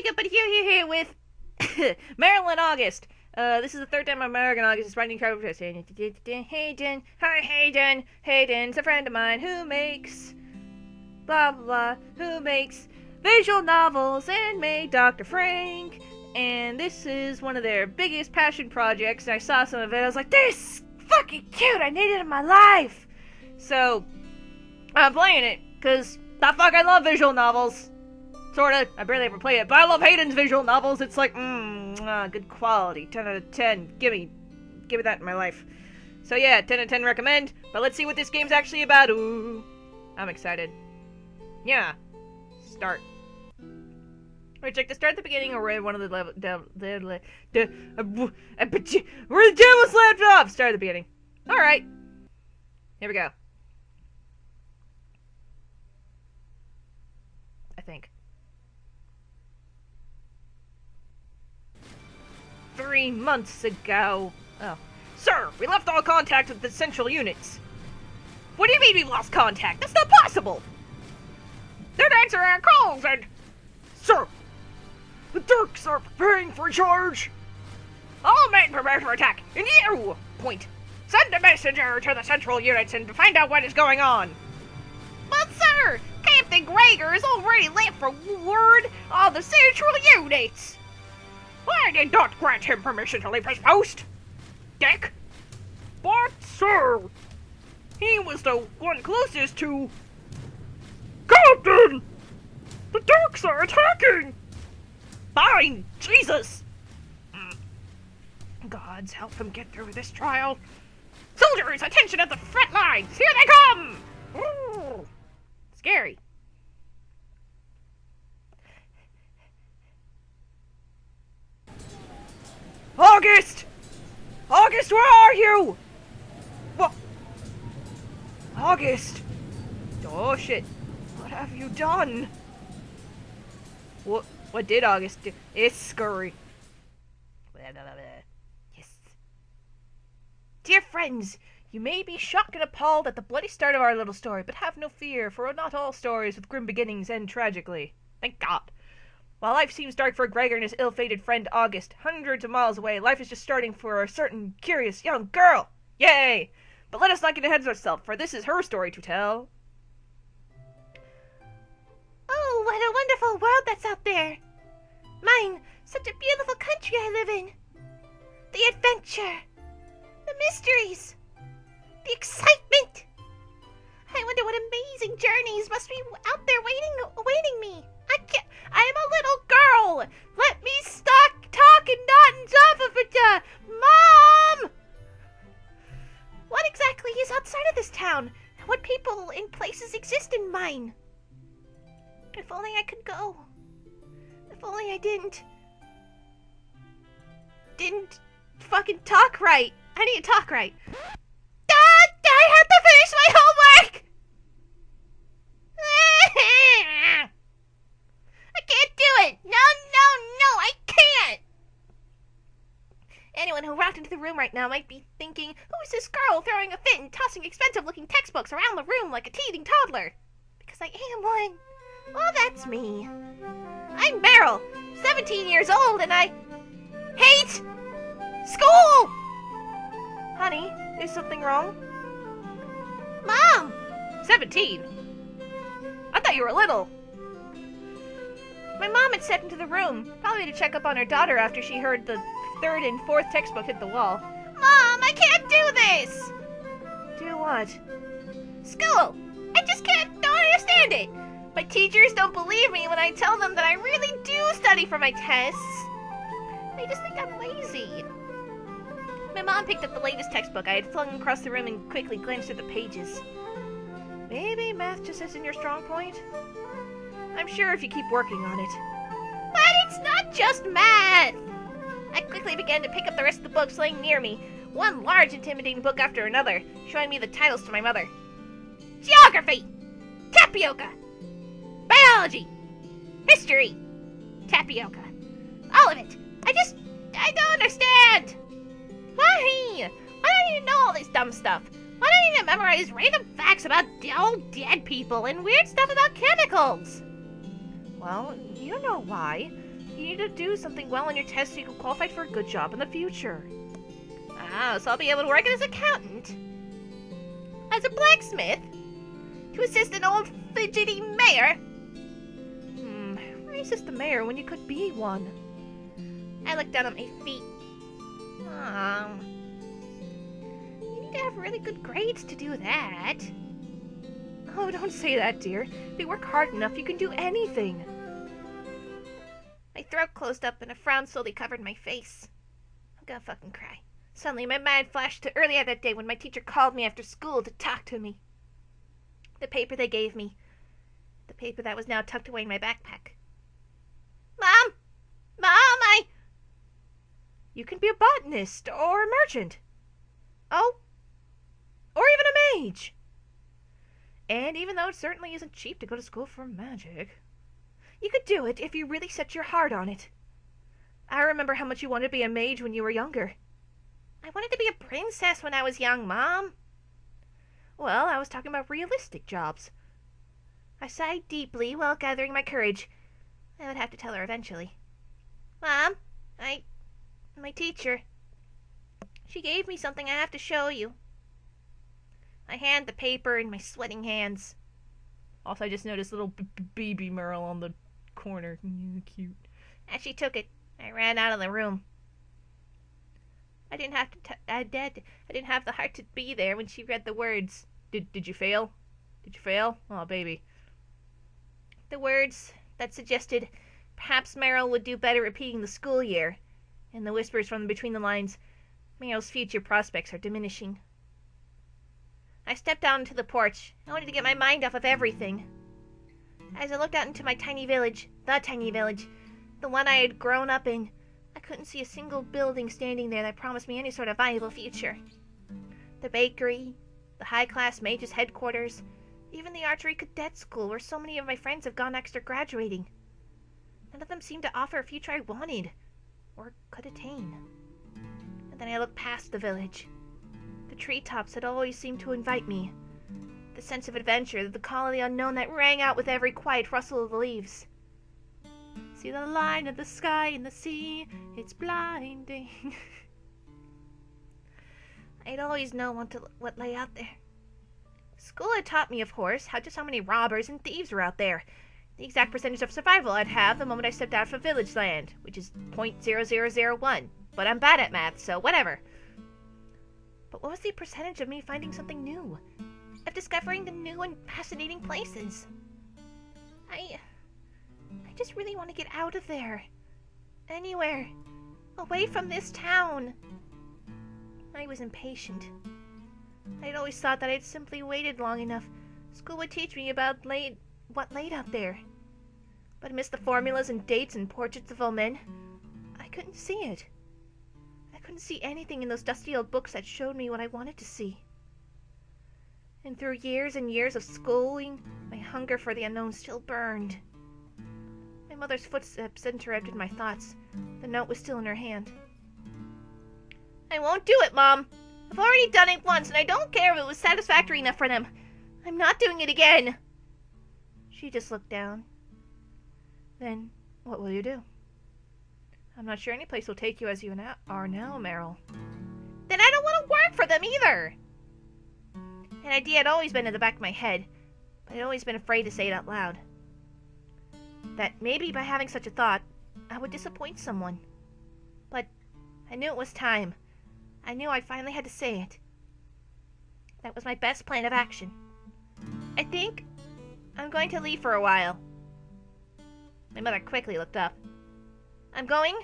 Jacob, but here with Meryl and August. This is the third time I'm Meryl and August is writing travel for Heiden. Hi, Heiden. Heiden's a friend of mine who makes blah blah blah, who makes visual novels and made Dr. Frank. And this is one of their biggest passion projects. And I saw some of it. I was like, this is fucking cute. I need it in my life. So I'm playing it because the fuck I love visual novels. Sorta. I barely ever play it, but I love Heiden's visual novels. It's like, good quality. 10 out of 10. Give me that in my life. So yeah, 10 out of 10 recommend. But let's see what this game's actually about. Ooh, I'm excited. Yeah. Start. Wait, check to start at the beginning, or we're at one of the level. Where the gym was left off. Start at the beginning. All right. Here we go. I think. 3 months ago. Oh. Sir, we left all contact with the central units. What do you mean we lost contact? That's not possible! They're answering our calls and... Sir, the Dirks are preparing for a charge. All men prepare for attack. And you, point. Send a messenger to the central units and find out what is going on. But sir, Captain Gregor has already left for word on the central units. I did not grant him permission to leave his post, Dick. But, sir, he was the one closest to... Captain! The Dirks are attacking! Fine, Jesus! Gods, help him get through this trial. Soldiers, attention at the front lines! Here they come! Ooh, scary. August! August, where are you? What? August! Oh shit. What have you done? What did August do? It's scurry. Yes. Dear friends, you may be shocked and appalled at the bloody start of our little story, but have no fear, for not all stories with grim beginnings end tragically. Thank God. While life seems dark for Gregor and his ill-fated friend August, hundreds of miles away, life is just starting for a certain curious young girl. Yay! But let us not get ahead of ourselves, for this is her story to tell. Oh, what a wonderful world that's out there. Mine, such a beautiful country I live in. The adventure, the mysteries, the excitement. I wonder what amazing journeys must be out there awaiting me. I'm a little girl. Let me stop talking nonsense of it. Mom! What exactly is outside of this town? What people and places exist in mine? If only I could go. If only I didn't fucking talk right. I need to talk right. I have to finish my homework! I can't do it! No, I can't! Anyone who walked into the room right now might be thinking, who is this girl throwing a fit and tossing expensive-looking textbooks around the room like a teething toddler? Because I am one. Well, that's me. I'm Meryl, 17 years old, and I hate school! Honey, is something wrong? Mom! 17? I thought you were little. My mom had stepped into the room, probably to check up on her daughter after she heard the 3rd and 4th textbook hit the wall. Mom, I can't do this! Do what? School! I just don't understand it! My teachers don't believe me when I tell them that I really do study for my tests. They just think I'm lazy. My mom picked up the latest textbook I had flung across the room and quickly glanced through the pages. Maybe math just isn't your strong point? I'm sure if you keep working on it. But it's not just math! I quickly began to pick up the rest of the books laying near me, one large intimidating book after another, showing me the titles to my mother. Geography! Tapioca! Biology! History! Tapioca. All of it. I don't understand! Why? Why do I need to know all this dumb stuff? Why do I need to memorize random facts about old dead people and weird stuff about chemicals? Well, you know why. You need to do something well on your test so you can qualify for a good job in the future. Ah, so I'll be able to work as an accountant. As a blacksmith? To assist an old fidgety mayor? Why assist the mayor when you could be one? I looked down at my feet. You need to have really good grades to do that. Oh, don't say that, dear. If you work hard enough, you can do anything. My throat closed up and a frown slowly covered my face. I'm gonna fucking cry. Suddenly, my mind flashed to earlier that day when my teacher called me after school to talk to me. The paper they gave me. The paper that was now tucked away in my backpack. Mom! You can be a botanist or a merchant. Oh, or even a mage. And even though it certainly isn't cheap to go to school for magic, you could do it if you really set your heart on it. I remember how much you wanted to be a mage when you were younger. I wanted to be a princess when I was young, Mom. Well, I was talking about realistic jobs. I sighed deeply while gathering my courage. I would have to tell her eventually. Mom, my teacher, she gave me something I have to show you. I hand the paper in my sweating hands. Also, I just noticed little baby Meryl on the corner. Cute. As she took it, I ran out of the room. I didn't have the heart to be there when she read the words. Did you fail? Did you fail? Oh, baby. The words that suggested perhaps Meryl would do better repeating the school year, and the whispers from between the lines, Meryl's future prospects are diminishing. I stepped out into the porch. I wanted to get my mind off of everything. As I looked out into my tiny village, the one I had grown up in, I couldn't see a single building standing there that promised me any sort of viable future. The bakery, the high-class mage's headquarters, even the archery cadet school where so many of my friends have gone after graduating. None of them seemed to offer a future I wanted, or could attain. And then I looked past the village. The treetops had always seemed to invite me. The sense of adventure, the call of the unknown that rang out with every quiet rustle of the leaves. See the line of the sky and the sea, it's blinding. I'd always known what lay out there. School had taught me, of course, how many robbers and thieves were out there. The exact percentage of survival I'd have the moment I stepped out of village land, which is 0.0001. But I'm bad at math, so whatever. But what was the percentage of me finding something new? Of discovering the new and fascinating places? I just really want to get out of there. Anywhere. Away from this town. I was impatient. I'd always thought that I'd simply waited long enough. School would teach me about what laid out there. But amidst the formulas and dates and portraits of all men, I couldn't see it. I couldn't see anything in those dusty old books that showed me what I wanted to see. And through years and years of schooling, my hunger for the unknown still burned. My mother's footsteps interrupted my thoughts. The note was still in her hand. I won't do it, Mom. I've already done it once, and I don't care if it was satisfactory enough for them. I'm not doing it again. She just looked down. Then, what will you do? I'm not sure any place will take you as you are now, Meryl. Then I don't want to work for them either. An idea had always been in the back of my head, but I'd always been afraid to say it out loud. That maybe by having such a thought, I would disappoint someone. But I knew it was time. I knew I finally had to say it. That was my best plan of action. I think I'm going to leave for a while. My mother quickly looked up. I'm going?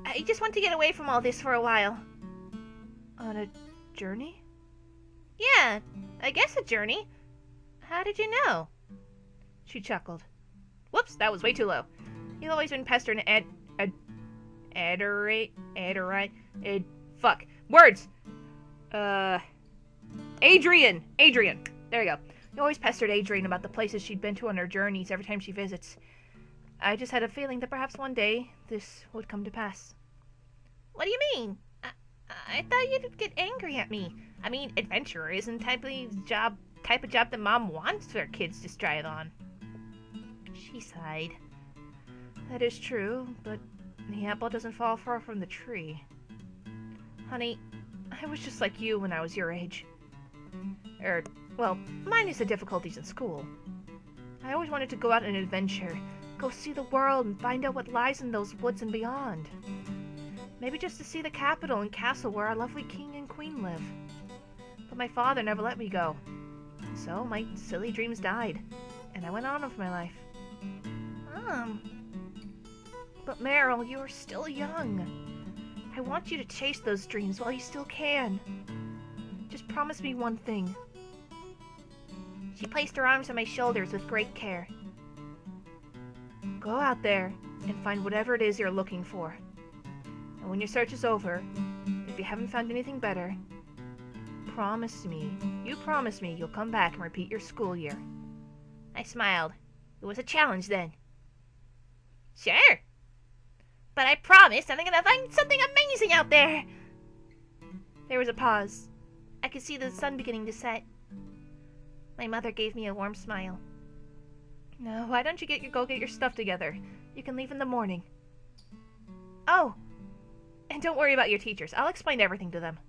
I just want to get away from all this for a while. On a journey? Yeah, I guess a journey. How did you know? She chuckled. Whoops, that was way too low. You've always been pestering Adrian. There you go. You always pestered Adrian about the places she'd been to on her journeys every time she visits. I just had a feeling that perhaps one day this would come to pass. What do you mean? I thought you'd get angry at me. I mean, adventurer isn't type of job that Mom wants her kids to strive on. She sighed. That is true, but the apple doesn't fall far from the tree. Honey, I was just like you when I was your age. Well, minus the difficulties in school. I always wanted to go out on an adventure, go see the world and find out what lies in those woods and beyond. Maybe just to see the capital and castle where our lovely king and queen live. But my father never let me go. So my silly dreams died, and I went on with my life. But Meryl, you are still young. I want you to chase those dreams while you still can. Just promise me one thing. She placed her arms on my shoulders with great care. Go out there and find whatever it is you're looking for. And when your search is over, if you haven't found anything better, promise me you'll come back and repeat your school year. I smiled. It was a challenge then. Sure. But I promise I'm gonna find something amazing out there. There was a pause. I could see the sun beginning to set. My mother gave me a warm smile. Now, why don't you go get your stuff together? You can leave in the morning. Oh, and don't worry about your teachers. I'll explain everything to them.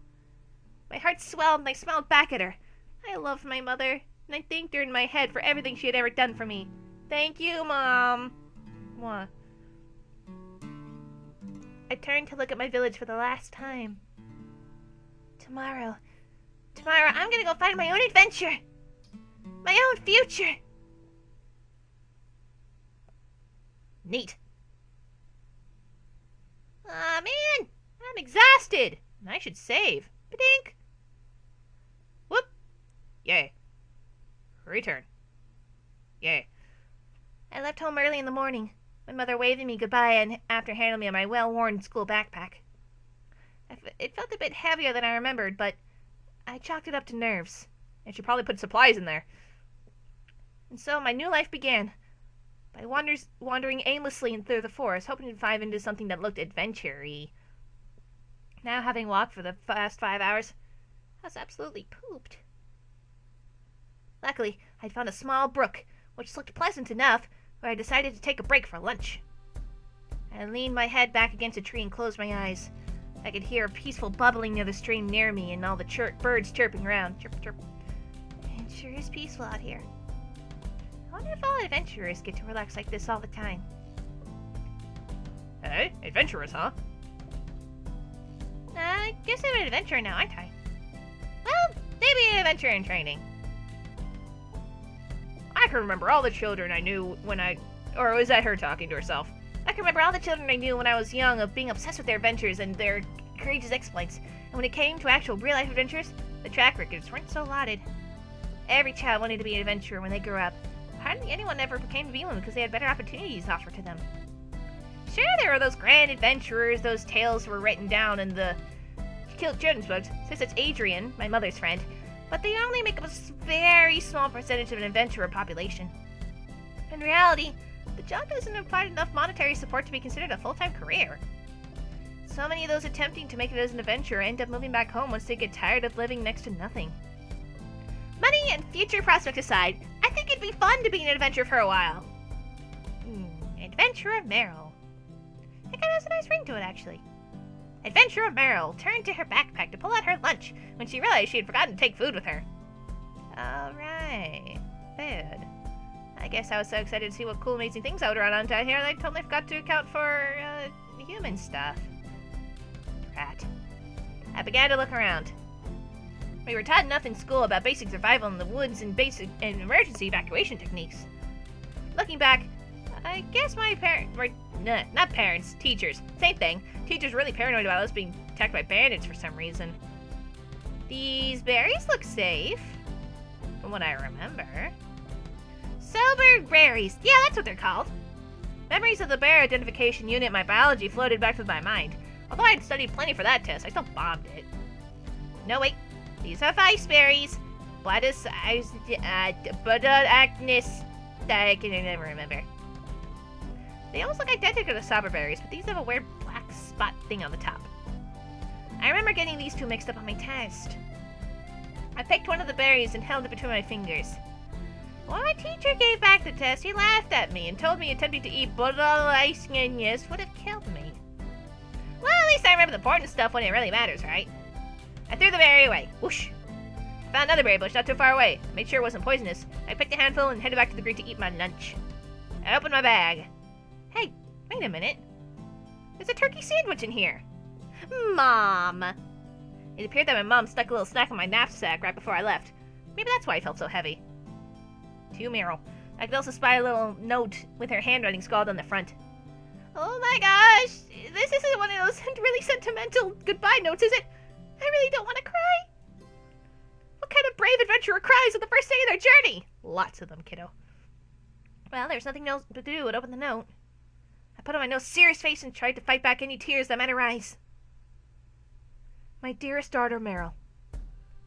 My heart swelled and I smiled back at her. I loved my mother, and I thanked her in my head for everything she had ever done for me. Thank you, Mom. What? I turned to look at my village for the last time. Tomorrow, I'm gonna go find my own adventure. My own future. Neat. Aw, man, I'm exhausted. I should save. Ba-dink. Whoop. Yay. Return. Yay. I left home early in the morning, my mother waving me goodbye and after handing me my well-worn school backpack. It felt a bit heavier than I remembered, but I chalked it up to nerves. And she probably put supplies in there. And so my new life began. By wandering aimlessly through the forest, hoping to find into something that looked adventure-y. Now, having walked for the past 5 hours, I was absolutely pooped. Luckily, I'd found a small brook, which looked pleasant enough, where I decided to take a break for lunch. I leaned my head back against a tree and closed my eyes. I could hear a peaceful bubbling near the stream near me and all the birds chirping around. Chirp, chirp. It sure is peaceful out here. I wonder if all adventurers get to relax like this all the time. Hey, adventurers, huh? I guess I'm an adventurer now, aren't I? Well, maybe an adventurer in training. I can remember all the children I knew or was that her talking to herself? I can remember all the children I knew when I was young of being obsessed with their adventures and their courageous exploits. And when it came to actual real-life adventures, the track records weren't so lauded. Every child wanted to be an adventurer when they grew up. Hardly anyone ever became to be one because they had better opportunities offered to them. Sure, there were those grand adventurers, those tales were written down in the children's books, such as Adrian, my mother's friend, but they only make up a very small percentage of an adventurer population. In reality, the job doesn't provide enough monetary support to be considered a full-time career. So many of those attempting to make it as an adventurer end up moving back home once they get tired of living next to nothing. Money and future prospects aside, I think it'd be fun to be an adventurer for a while. Adventurer Meryl. It kind of has a nice ring to it, actually. Adventurer Meryl turned to her backpack to pull out her lunch when she realized she had forgotten to take food with her. Alright. Food. I guess I was so excited to see what cool, amazing things I would run onto here that I totally forgot to account for, human stuff. Rat. I began to look around. We were taught enough in school about basic survival in the woods and basic and emergency evacuation techniques. Looking back, I guess my teachers. Same thing. Teachers really paranoid about us being attacked by bandits for some reason. These berries look safe, from what I remember. Sober berries. Yeah, that's what they're called. Memories of the bear identification unit in my biology floated back to my mind. Although I had studied plenty for that test, I still bombed it. No, wait. These are ice berries. Bladus, Acnis. I can never remember. They almost look identical to sober berries, but these have a weird black spot thing on the top. I remember getting these two mixed up on my test. I picked one of the berries and held it between my fingers. When my teacher gave back the test, he laughed at me and told me attempting to eat bolognese would have killed me. Well, at least I remember the important stuff when it really matters, right? I threw the berry away. Whoosh! I found another berry bush not too far away. I made sure it wasn't poisonous. I picked a handful and headed back to the grate to eat my lunch. I opened my bag. Hey, wait a minute. There's a turkey sandwich in here. Mom! It appeared that my mom stuck a little snack in my knapsack right before I left. Maybe that's why I felt so heavy. To Meryl. I could also spy a little note with her handwriting scrawled on the front. Oh my gosh! This isn't one of those really sentimental goodbye notes, is it? I really don't want to cry. What kind of brave adventurer cries on the first day of their journey? Lots of them, kiddo. Well, there's nothing else to do but open the note. I put on my most serious face and tried to fight back any tears that might arise. My dearest daughter, Meryl.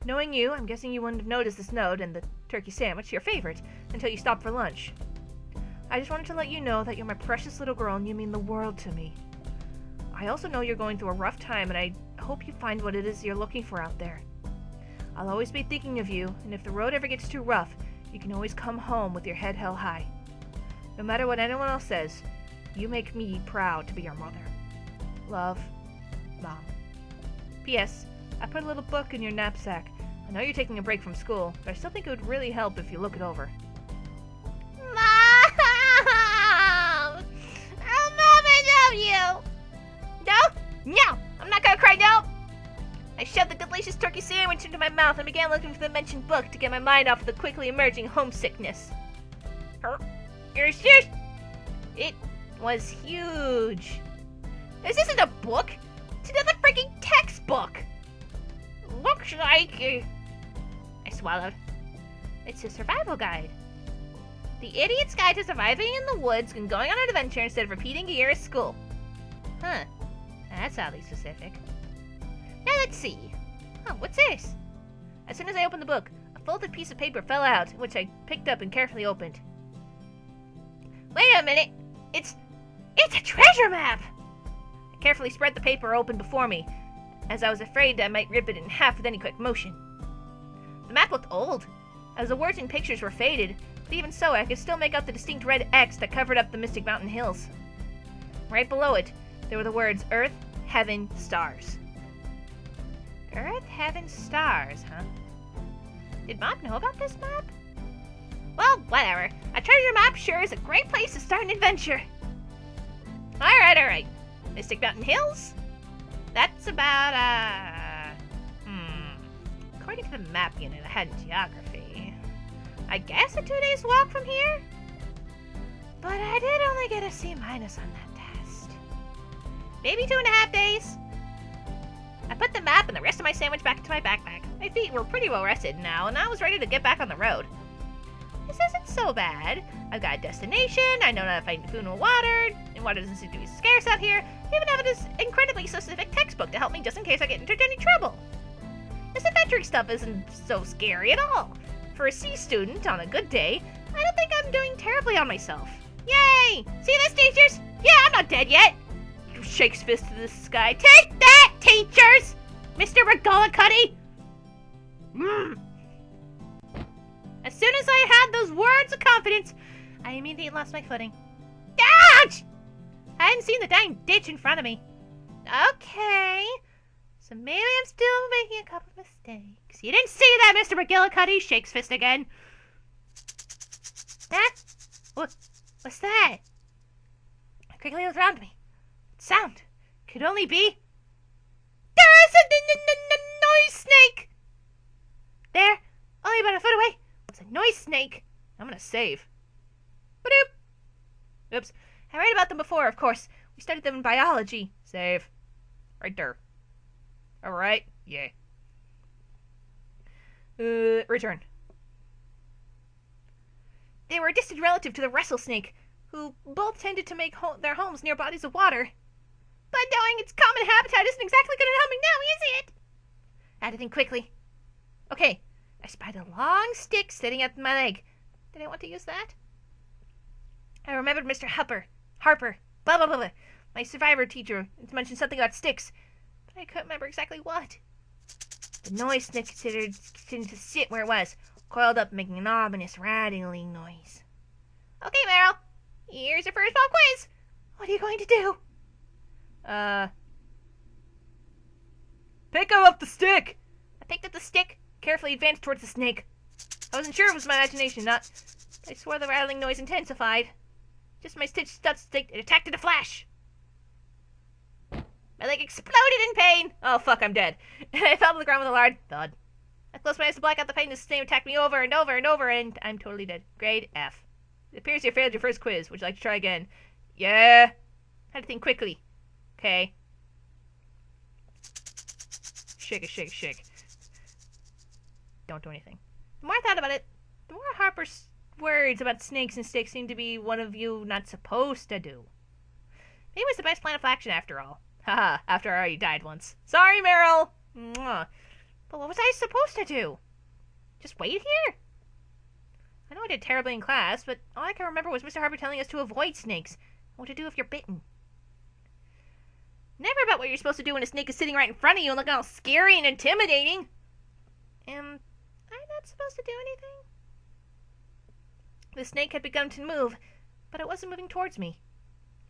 Knowing you, I'm guessing you wouldn't have noticed this note and the turkey sandwich, your favorite, until you stopped for lunch. I just wanted to let you know that you're my precious little girl and you mean the world to me. I also know you're going through a rough time and I hope you find what it is you're looking for out there. I'll always be thinking of you, and if the road ever gets too rough, you can always come home with your head held high. No matter what anyone else says, you make me proud to be your mother. Love, Mom. P.S. I put a little book in your knapsack. I know you're taking a break from school, but I still think it would really help if you look it over. Mom! Oh, Mom, I love you! No? No! I'm not gonna cry, no! I shoved the delicious turkey sandwich into my mouth and began looking for the mentioned book to get my mind off of the quickly emerging homesickness. Here's yours! It was huge. This isn't a book! It's another freaking textbook! Looks like... I swallowed. It's a survival guide. The Idiot's Guide to Surviving in the Woods and Going on an Adventure Instead of Repeating a Year at School. Huh. That's oddly specific. Now let's see. Oh, what's this? As soon as I opened the book, a folded piece of paper fell out, which I picked up and carefully opened. Wait a minute! It's a treasure map! I carefully spread the paper open before me, as I was afraid I might rip it in half with any quick motion. The map looked old, as the words and pictures were faded, but even so I could still make out the distinct red X that covered up the Mystic Mountain hills. Right below it, there were the words Earth, Heaven, Stars. Earth, Heaven, Stars, huh? Did Mom know about this map? Well, whatever. A treasure map sure is a great place to start an adventure. Alright. Mystic Mountain Hills? That's about, according to the map unit I had in geography, I guess a 2 days walk from here? But I did only get a C- on that test. Maybe 2.5 days. I put the map and the rest of my sandwich back into my backpack. My feet were pretty well rested now, and I was ready to get back on the road. This isn't so bad. I've got a destination, I know how to find food and water doesn't seem to be scarce out here. I even have this incredibly specific textbook to help me just in case I get into any trouble. This adventuring stuff isn't so scary at all. For a C student on a good day, I don't think I'm doing terribly on myself. Yay! See this, teachers? Yeah, I'm not dead yet! Shakes fist to the sky. Take that, teachers! Mr. McGullicuddy! As soon as I had those words of confidence, I immediately lost my footing. Ouch! I hadn't seen the dang ditch in front of me. Okay, so maybe I'm still making a couple of mistakes. You didn't see that, Mr. McGillicuddy? Shakes fist again. What's that? I quickly looked around me. Sound could only be... There's a noise snake! There, only about a foot away, was a noise snake. I'm gonna save. Ba-doop! Oops. I read about them before, of course. We studied them in biology. Save. Right there. Alright. Yeah. Return. They were a distant relative to the rattlesnake, who both tended to make their homes near bodies of water. But knowing its common habitat isn't exactly going to help me now, is it? I had to think quickly. Okay, I spied a long stick sitting at my leg. Did I want to use that? I remembered Mr. Harper, blah, blah, blah, blah. My survivor teacher mentioned something about sticks, but I couldn't remember exactly what. The noise snake continued to sit where it was, coiled up, making an ominous rattling noise. Okay, Meryl. Here's your first pop quiz. What are you going to do? Pick up the stick! I picked up the stick, carefully advanced towards the snake. I wasn't sure if it was my imagination, not. I swore the rattling noise intensified. Just my stitched stud stick, it attacked in a flash. My leg exploded in pain. Oh, fuck, I'm dead. I fell to the ground with a loud thud. I closed my eyes to black out the pain. The snake attacked me over and over and over, and I'm totally dead. Grade F. It appears you failed your first quiz. Would you like to try again? Yeah. Had to think quickly. Okay. Shake it, shake, shake. Don't do anything. The more I thought about it, the more Harper's words about snakes and sticks seemed to be one of you not supposed to do. Maybe it was the best plan of action after all. Haha, after I already died once. Sorry, Meryl! Mwah. But what was I supposed to do? Just wait here? I know I did terribly in class, but all I can remember was Mr. Harper telling us to avoid snakes and what to do if you're bitten. Never about what you're supposed to do when a snake is sitting right in front of you and looking all scary and intimidating. Am I not supposed to do anything? The snake had begun to move, but it wasn't moving towards me.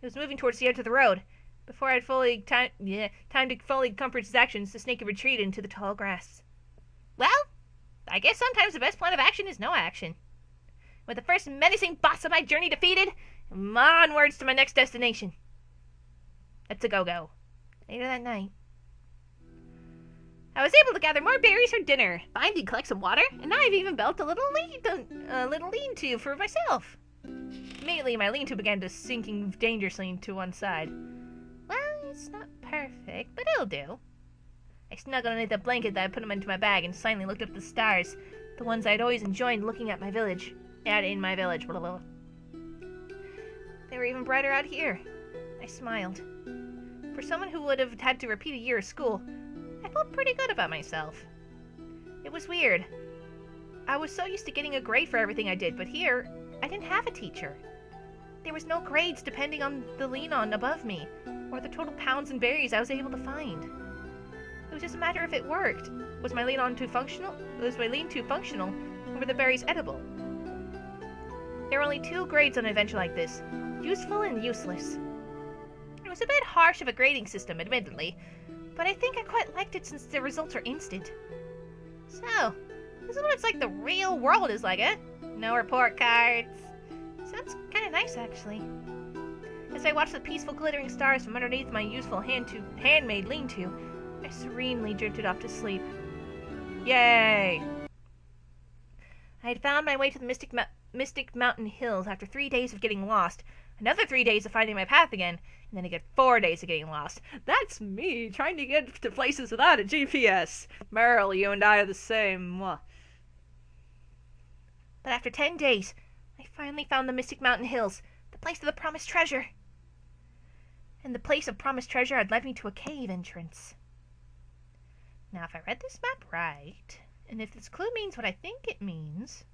It was moving towards the edge of the road. Before I had time to fully comprehend its actions, the snake had retreated into the tall grass. Well, I guess sometimes the best plan of action is no action. With the first menacing boss of my journey defeated, I'm onwards to my next destination. Let's go. Later that night, I was able to gather more berries for dinner, find and collect some water, and now I've even built a little lean-to for myself. Immediately, my lean-to began to sinking dangerously to one side. Well, it's not perfect, but it'll do. I snuggled underneath the blanket that I put into my bag and silently looked up at the stars, the ones I'd always enjoyed looking at in my village. Blah, blah, blah. They were even brighter out here. I smiled. For someone who would have had to repeat a year of school, I felt pretty good about myself. It was weird. I was so used to getting a grade for everything I did, but here, I didn't have a teacher. There was no grades depending on the lean-on above me, or the total pounds and berries I was able to find. It was just a matter if it worked. Was my lean-to functional, or were the berries edible? There were only 2 grades on an adventure like this, useful and useless. It was a bit harsh of a grading system, admittedly, but I think I quite liked it since the results are instant. So, this is what it's like the real world is like, eh? No report cards. Sounds kind of nice, actually. As I watched the peaceful glittering stars from underneath my useful handmade lean-to, I serenely drifted off to sleep. Yay! I had found my way to the Mystic Mountain Hills after 3 days of getting lost, another 3 days of finding my path again, and then again 4 days of getting lost. That's me, trying to get to places without a GPS. Meryl, you and I are the same. But after 10 days, I finally found the Mystic Mountain Hills, the place of the promised treasure. And the place of promised treasure had led me to a cave entrance. Now, if I read this map right, and if this clue means what I think it means,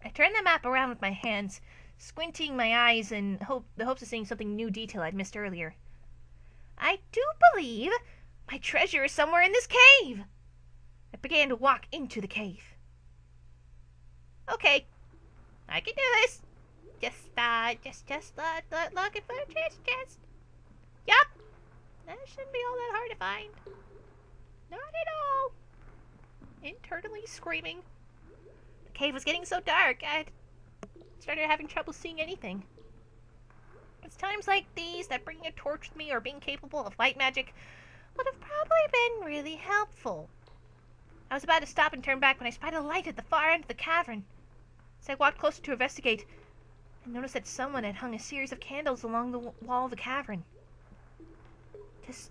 I turned the map around with my hands, squinting my eyes in the hopes of seeing something new detail I'd missed earlier. I do believe my treasure is somewhere in this cave. I began to walk into the cave. Okay, I can do this. Just looking for a treasure chest. Yup, that shouldn't be all that hard to find. Not at all. Internally screaming. The cave was getting so dark, I started having trouble seeing anything. It's times like these that bringing a torch with me or being capable of light magic would have probably been really helpful. I was about to stop and turn back when I spied a light at the far end of the cavern. As I walked closer to investigate, I noticed that someone had hung a series of candles along the wall of the cavern. Does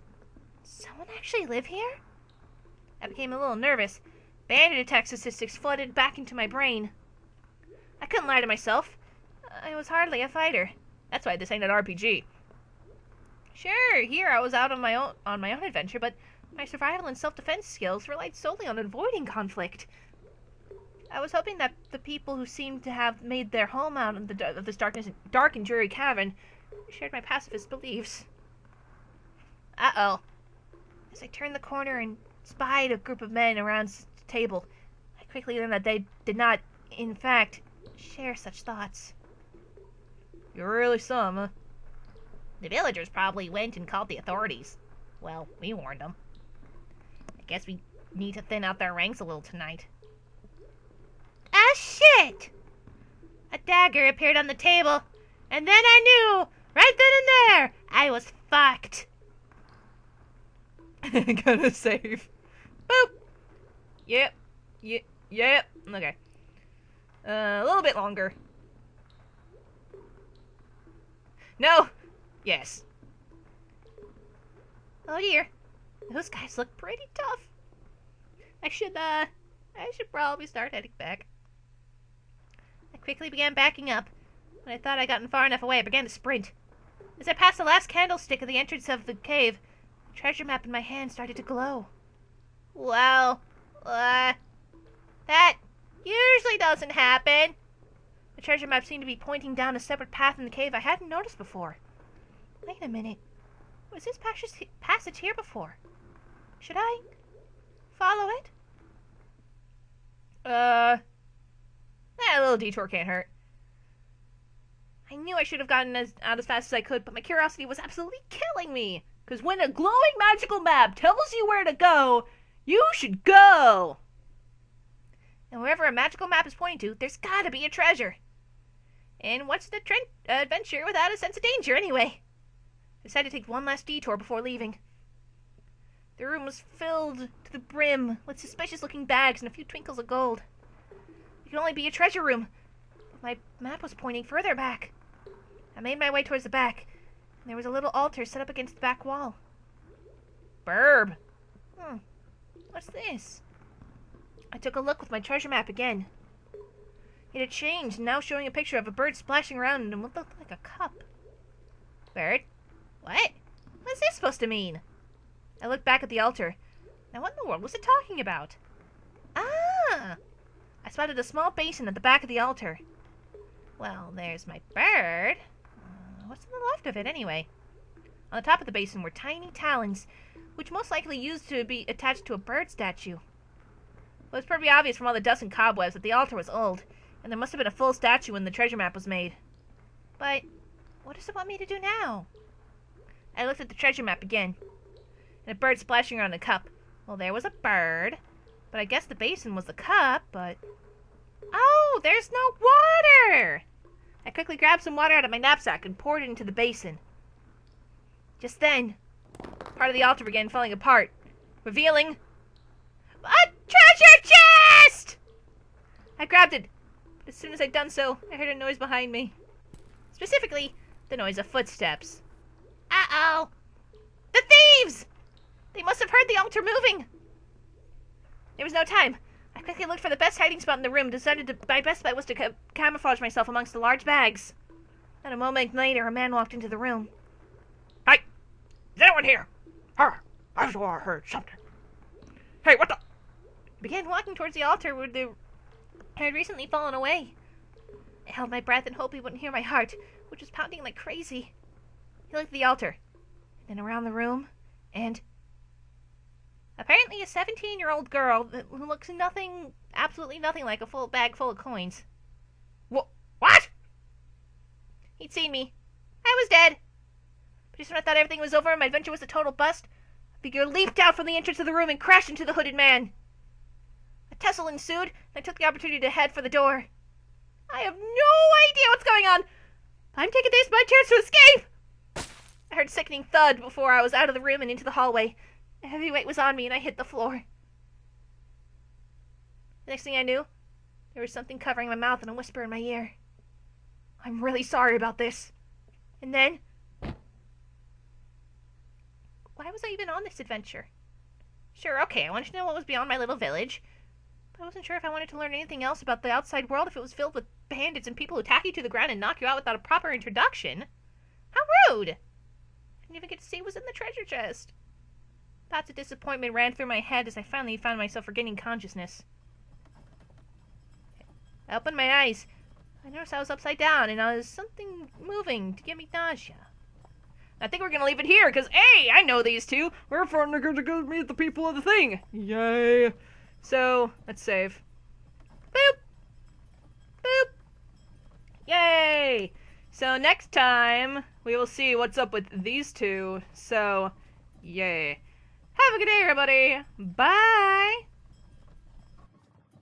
someone actually live here? I became a little nervous. Bandit attack statistics flooded back into my brain. I couldn't lie to myself. I was hardly a fighter. That's why this ain't an RPG. Sure, here I was out on my own adventure, but my survival and self-defense skills relied solely on avoiding conflict. I was hoping that the people who seemed to have made their home out of this dark and dreary cavern shared my pacifist beliefs. Uh-oh. As I turned the corner and spied a group of men around the table, I quickly learned that they did not, in fact, share such thoughts. You're really some, huh? The villagers probably went and called the authorities. Well, we warned them. I guess we need to thin out their ranks a little tonight. Ah, shit! A dagger appeared on the table, and then I knew, right then and there, I was fucked. Gonna save. Boop! Yep. Yep. Okay. A little bit longer. No! Yes. Oh dear. Those guys look pretty tough. I should probably start heading back. I quickly began backing up. When I thought I'd gotten far enough away, I began to sprint. As I passed the last candlestick at the entrance of the cave, the treasure map in my hand started to glow. Well, that usually doesn't happen. The treasure map seemed to be pointing down a separate path in the cave I hadn't noticed before. Wait a minute. Was this passage here before? Should I follow it? A little detour can't hurt. I knew I should have gotten out as fast as I could, but my curiosity was absolutely killing me. Because when a glowing magical map tells you where to go, you should go! And wherever a magical map is pointing to, there's gotta be a treasure. And what's the adventure without a sense of danger, anyway? I decided to take one last detour before leaving. The room was filled to the brim with suspicious-looking bags and a few twinkles of gold. It could only be a treasure room. But my map was pointing further back. I made my way towards the back, and there was a little altar set up against the back wall. Burb. What's this? I took a look with my treasure map again. It had changed, now showing a picture of a bird splashing around in what looked like a cup. Bird? What? What's this supposed to mean? I looked back at the altar. Now what in the world was it talking about? Ah! I spotted a small basin at the back of the altar. Well, there's my bird. What's to the left of it, anyway? On the top of the basin were tiny talons, which most likely used to be attached to a bird statue. Well, it was pretty obvious from all the dust and cobwebs that the altar was old, and there must have been a full statue when the treasure map was made. But what does it want me to do now? I looked at the treasure map again, and a bird splashing around the cup. Well, there was a bird, but I guess the basin was the cup, but... Oh, there's no water! I quickly grabbed some water out of my knapsack and poured it into the basin. Just then, part of the altar began falling apart, revealing a treasure chest! I grabbed it, but as soon as I'd done so, I heard a noise behind me. Specifically, the noise of footsteps. Uh-oh! The thieves! They must have heard the altar moving. There was no time. I quickly looked for the best hiding spot in the room, decided my best bet was to camouflage myself amongst the large bags. And a moment later, a man walked into the room. Hey! Is anyone here? I swear I heard something. Hey, what the? I began walking towards the altar where I had recently fallen away. I held my breath and hoped he wouldn't hear my heart, which was pounding like crazy. He looked at the altar, then around the room, and... apparently a 17-year-old girl who looks absolutely nothing like a full bag full of coins. What? He'd seen me. I was dead. But just when I thought everything was over and my adventure was a total bust, a figure leaped out from the entrance of the room and crashed into the hooded man. A tussle ensued, and I took the opportunity to head for the door. I have no idea what's going on. I'm taking this as my chance to escape. I heard a sickening thud before I was out of the room and into the hallway. A heavy weight was on me, and I hit the floor. The next thing I knew, there was something covering my mouth and a whisper in my ear. I'm really sorry about this. And then... why was I even on this adventure? Sure, okay, I wanted to know what was beyond my little village, but I wasn't sure if I wanted to learn anything else about the outside world if it was filled with bandits and people who tack you to the ground and knock you out without a proper introduction. How rude! I didn't even get to see what was in the treasure chest. Thoughts of disappointment ran through my head as I finally found myself regaining consciousness. I opened my eyes. I noticed I was upside down, and I was something moving to give me nausea. I think we're gonna leave it here, because, hey, I know these two. We're going to go meet the people of the thing. Yay. So, let's save. So next time, we will see what's up with these two. So, yay. Have a good day, everybody. Bye!